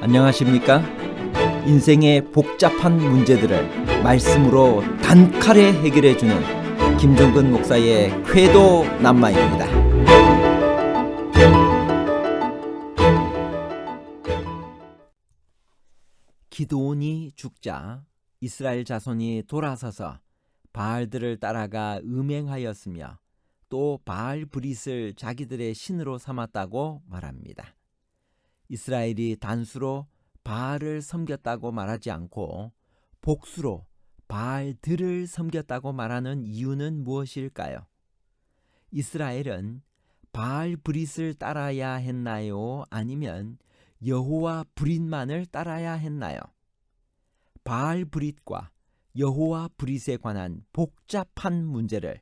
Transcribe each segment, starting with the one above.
안녕하십니까? 인생의 복잡한 문제들을 말씀으로 단칼에 해결해주는 김종근 목사의 쾌도 남마입니다. 기드온이 죽자 이스라엘 자손이 돌아서서 바알들을 따라가 음행하였으며 또 바알 브릿을 자기들의 신으로 삼았다고 말합니다. 이스라엘이 단수로 바알을 섬겼다고 말하지 않고 복수로 바알들을 섬겼다고 말하는 이유는 무엇일까요? 이스라엘은 바알 브릿을 따라야 했나요? 아니면 여호와 브릿만을 따라야 했나요? 바알 브릿과 여호와 브릿에 관한 복잡한 문제를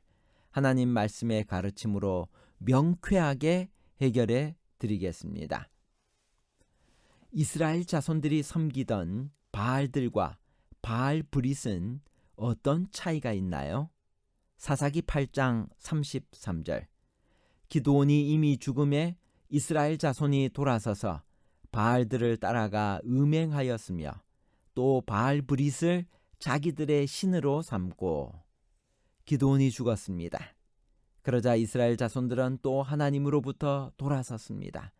하나님 말씀의 가르침으로 명쾌하게 해결해 드리겠습니다. 이스라엘 자손들이 섬기던 바알들과 바알 브릿은 어떤 차이가 있나요? 사사기 8장 33절. 기드온이 이미 죽음에 이스라엘 자손이 돌아서서 바알들을 따라가 음행하였으며 또 바알 브릿을 자기들의 신으로 삼고. 기드온이 죽었습니다. 그러자 이스라엘 자손들은 또 하나님으로부터 돌아섰습니다.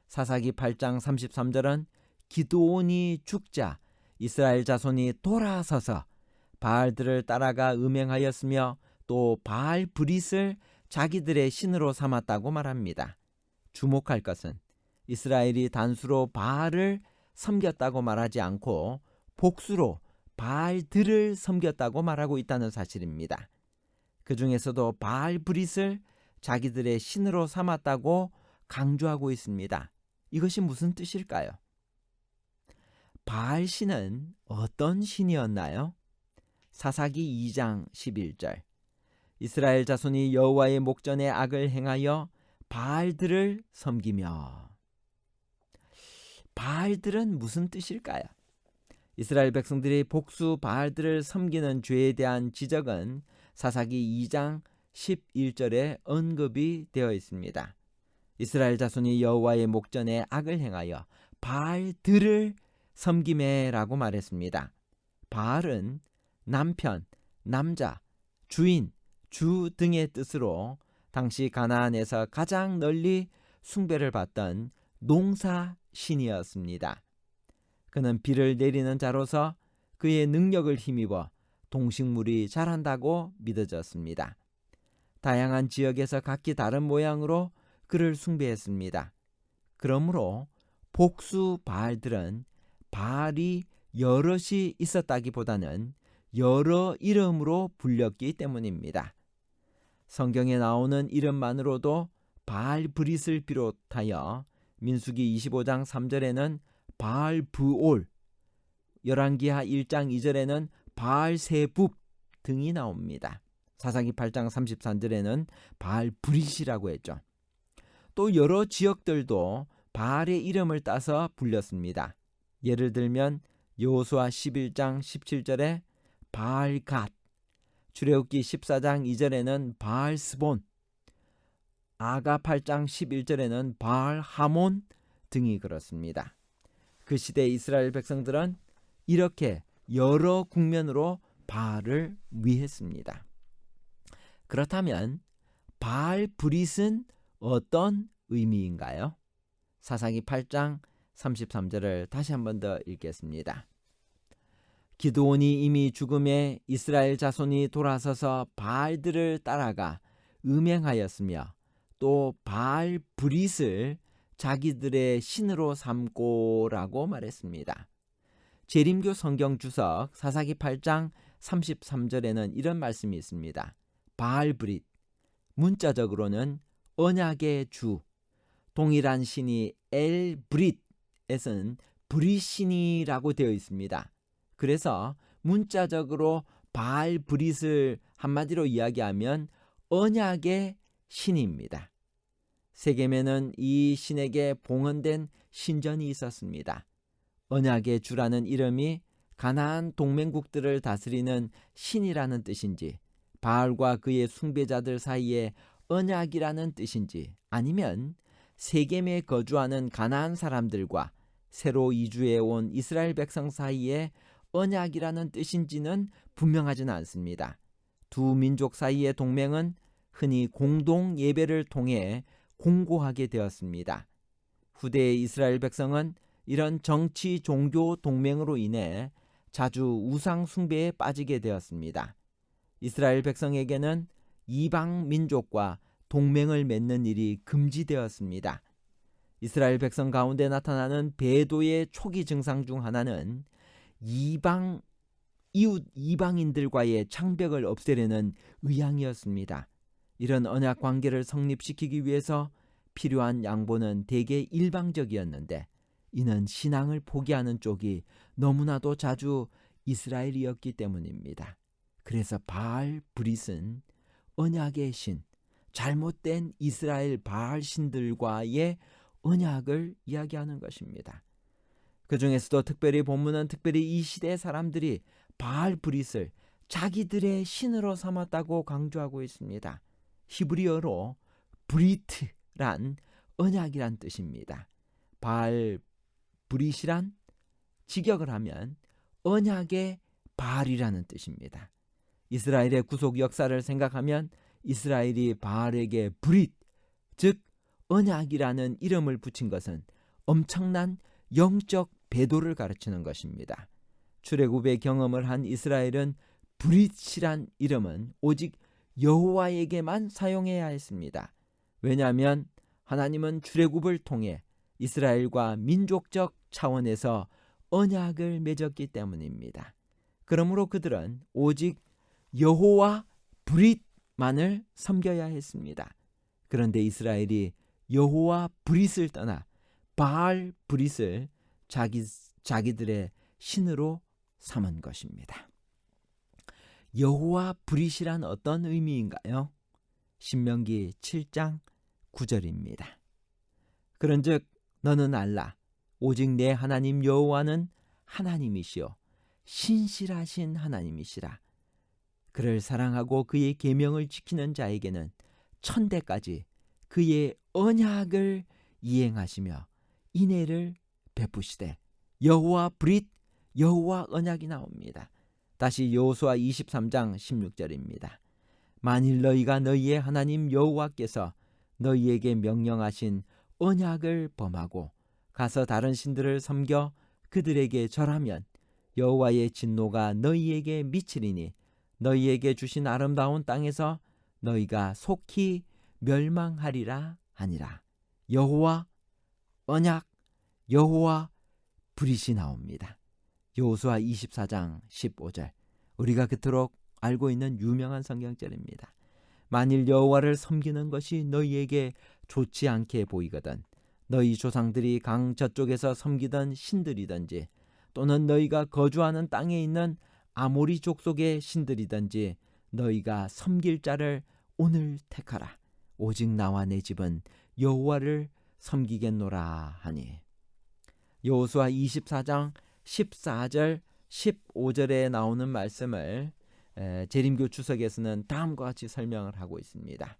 사사기 8장 33절은 기드온이 죽자 이스라엘 자손이 돌아서서 바알들을 따라가 음행하였으며 또 바알 브릿을 자기들의 신으로 삼았다고 말합니다. 주목할 것은 이스라엘이 단수로 바알을 섬겼다고 말하지 않고 복수로 바알들을 섬겼다고 말하고 있다는 사실입니다. 그 중에서도 바알 브릿을 자기들의 신으로 삼았다고 강조하고 있습니다. 이것이 무슨 뜻일까요? 바알 신은 어떤 신이었나요? 사사기 2장 11절. 이스라엘 자손이 여호와의 목전에 악을 행하여 바알들을 섬기며. 바알들은 무슨 뜻일까요? 이스라엘 백성들이 복수 바알들을 섬기는 죄에 대한 지적은 사사기 2장 11절에 언급이 되어 있습니다. 이스라엘 자손이 여호와의 목전에 악을 행하여 바알들을 섬기매라고 말했습니다. 바알은 남편, 남자, 주인, 주 등의 뜻으로 당시 가나안에서 가장 널리 숭배를 받던 농사 신이었습니다. 그는 비를 내리는 자로서 그의 능력을 힘입어 동식물이 자란다고 믿어졌습니다. 다양한 지역에서 각기 다른 모양으로 그를 숭배했습니다. 그러므로 복수 바알들은 바알이 여럿이 있었다기보다는 여러 이름으로 불렸기 때문입니다. 성경에 나오는 이름만으로도 바알 브릿을 비롯하여 민수기 25장 3절에는 바알 브올, 열왕기하 1장 2절에는 바알 세붑 등이 나옵니다. 사사기 8장 33절에는 바알 브릿이라고 했죠. 또 여러 지역들도 바알의 이름을 따서 불렸습니다. 예를 들면 여호수아 11장 17절에 바알 갓, 출애굽기 14장 2절에는 바알 스본, 아가 8장 11절에는 바알 하몬 등이 그렇습니다. 그 시대 이스라엘 백성들은 이렇게 여러 국면으로 바알을 위했습니다. 그렇다면 바알 브릿은 어떤 의미인가요? 사사기 8장 33절을 다시 한 번 더 읽겠습니다. 기드온이 이미 죽음에 이스라엘 자손이 돌아서서 바알들을 따라가 음행하였으며 또 바알 브릿을 자기들의 신으로 삼고라고 말했습니다. 재림교 성경 주석 사사기 8장 33절에는 이런 말씀이 있습니다. 바알 브릿, 문자적으로는 언약의 주, 동일한 신이 엘 브릿에서는 브릿신이라고 되어 있습니다. 그래서 문자적으로 바알 브릿을 한마디로 이야기하면 언약의 신입니다. 세겜에는 이 신에게 봉헌된 신전이 있었습니다. 언약의 주라는 이름이 가나안 동맹국들을 다스리는 신이라는 뜻인지, 바알과 그의 숭배자들 사이에 언약이라는 뜻인지, 아니면 세겜에 거주하는 가나안 사람들과 새로 이주해 온 이스라엘 백성 사이에 언약이라는 뜻인지는 분명하지는 않습니다. 두 민족 사이의 동맹은 흔히 공동 예배를 통해 공고하게 되었습니다. 후대의 이스라엘 백성은 이런 정치 종교 동맹으로 인해 자주 우상 숭배에 빠지게 되었습니다. 이스라엘 백성에게는 이방 민족과 동맹을 맺는 일이 금지되었습니다. 이스라엘 백성 가운데 나타나는 배도의 초기 증상 중 하나는 이웃 이방인들과의 창벽을 없애려는 의향이었습니다. 이런 언약 관계를 성립시키기 위해서 필요한 양보는 대개 일방적이었는데 이는 신앙을 포기하는 쪽이 너무나도 자주 이스라엘이었기 때문입니다. 그래서 바알 브릿은 언약의 신, 잘못된 이스라엘 바알 신들과의 언약을 이야기하는 것입니다. 그 중에서도 본문은 특별히 이 시대 사람들이 바알 브릿을 자기들의 신으로 삼았다고 강조하고 있습니다. 히브리어로 브리트란 언약이란 뜻입니다. 바알 브릿이란 직역을 하면 언약의 바알이라는 뜻입니다. 이스라엘의 구속 역사를 생각하면 이스라엘이 바알에게 브릿, 즉 언약이라는 이름을 붙인 것은 엄청난 영적 배도를 가르치는 것입니다. 출애굽의 경험을 한 이스라엘은 브릿이란 이름은 오직 여호와에게만 사용해야 했습니다. 왜냐하면 하나님은 출애굽을 통해 이스라엘과 민족적 차원에서 언약을 맺었기 때문입니다. 그러므로 그들은 오직 여호와 브릿만을 섬겨야 했습니다. 그런데 이스라엘이 여호와 브릿을 떠나 바알 브릿을 자기들의 신으로 삼은 것입니다. 여호와 브릿이란 어떤 의미인가요? 신명기 7장 9절입니다. 그런즉 너는 알라 오직 내 하나님 여호와는 하나님이시요 신실하신 하나님이시라. 그를 사랑하고 그의 계명을 지키는 자에게는 천대까지 그의 언약을 이행하시며 인애를 베푸시되 여호와 브릿, 여호와 언약이 나옵니다. 다시 여호수아 23장 16절입니다. 만일 너희가 너희의 하나님 여호와께서 너희에게 명령하신 언약을 범하고 가서 다른 신들을 섬겨 그들에게 절하면 여호와의 진노가 너희에게 미치리니 너희에게 주신 아름다운 땅에서 너희가 속히 멸망하리라 하니라. 여호와 언약, 여호와 브릿이 나옵니다. 여호수아 24장 15절, 우리가 그토록 알고 있는 유명한 성경절입니다. 만일 여호와를 섬기는 것이 너희에게 좋지 않게 보이거든 너희 조상들이 강 저쪽에서 섬기던 신들이든지 또는 너희가 거주하는 땅에 있는 아모리 족속의 신들이든지 너희가 섬길 자를 오늘 택하라. 오직 나와 내 집은 여호와를 섬기겠노라 하니. 여호수아 24장 14절 15절에 나오는 말씀을 재림교 주석에서는 다음과 같이 설명을 하고 있습니다.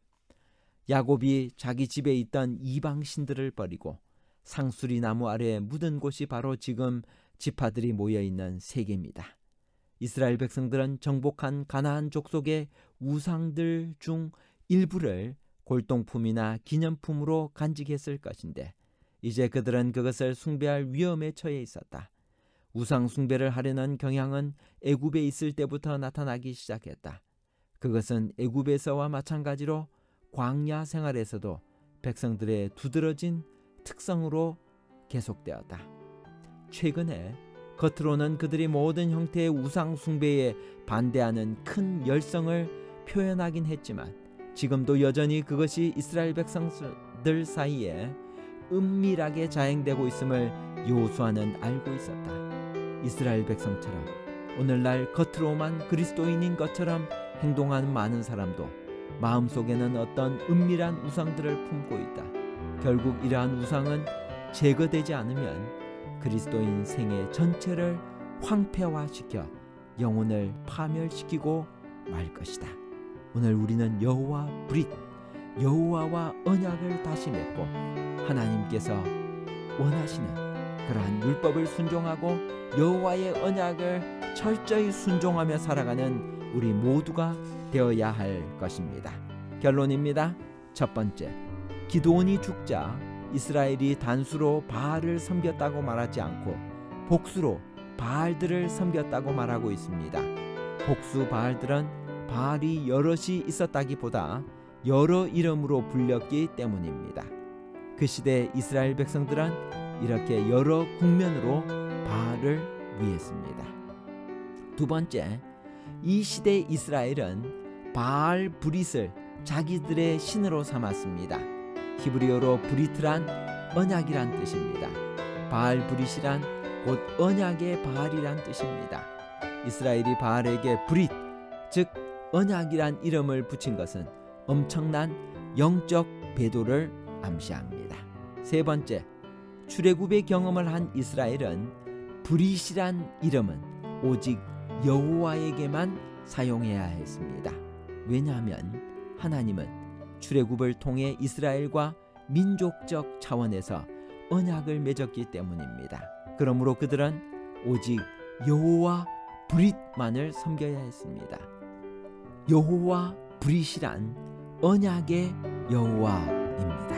야곱이 자기 집에 있던 이방 신들을 버리고 상수리 나무 아래 묻은 곳이 바로 지금 지파들이 모여있는 세계입니다. 이스라엘 백성들은 정복한 가나안 족속의 우상들 중 일부를 골동품이나 기념품으로 간직했을 것인데 이제 그들은 그것을 숭배할 위험에 처해 있었다. 우상 숭배를 하려는 경향은 애굽에 있을 때부터 나타나기 시작했다. 그것은 애굽에서와 마찬가지로 광야 생활에서도 백성들의 두드러진 특성으로 계속되었다. 최근에 겉으로는 그들이 모든 형태의 우상 숭배에 반대하는 큰 열성을 표현하긴 했지만 지금도 여전히 그것이 이스라엘 백성들 사이에 은밀하게 자행되고 있음을 여호수아는 알고 있었다. 이스라엘 백성처럼 오늘날 겉으로만 그리스도인인 것처럼 행동하는 많은 사람도 마음속에는 어떤 은밀한 우상들을 품고 있다. 결국 이러한 우상은 제거되지 않으면 그리스도인 생애 전체를 황폐화시켜 영혼을 파멸시키고 말 것이다. 오늘 우리는 여호와 브릿, 여호와와 언약을 다시 맺고 하나님께서 원하시는 그러한 율법을 순종하고 여호와의 언약을 철저히 순종하며 살아가는 우리 모두가 되어야 할 것입니다. 결론입니다. 첫 번째, 기드온이 죽자 이스라엘이 단수로 바알을 섬겼다고 말하지 않고 복수로 바알들을 섬겼다고 말하고 있습니다. 복수 바알들은 바알이 여럿이 있었다기보다 여러 이름으로 불렸기 때문입니다. 그 시대 이스라엘 백성들은 이렇게 여러 국면으로 바알을 위했습니다. 두 번째, 이 시대 이스라엘은 바알 브릿을 자기들의 신으로 삼았습니다. 히브리어로 브리트란 언약이란 뜻입니다. 바알 브릿이란 곧 언약의 바알이란 뜻입니다. 이스라엘이 바알에게 브릿, 즉 언약이란 이름을 붙인 것은 엄청난 영적 배도를 암시합니다. 세 번째, 출애굽의 경험을 한 이스라엘은 브릿이란 이름은 오직 여호와에게만 사용해야 했습니다. 왜냐하면 하나님은 출애굽을 통해 이스라엘과 민족적 차원에서 언약을 맺었기 때문입니다. 그러므로 그들은 오직 여호와 브릿만을 섬겨야 했습니다. 여호와 브릿이란 언약의 여호와입니다.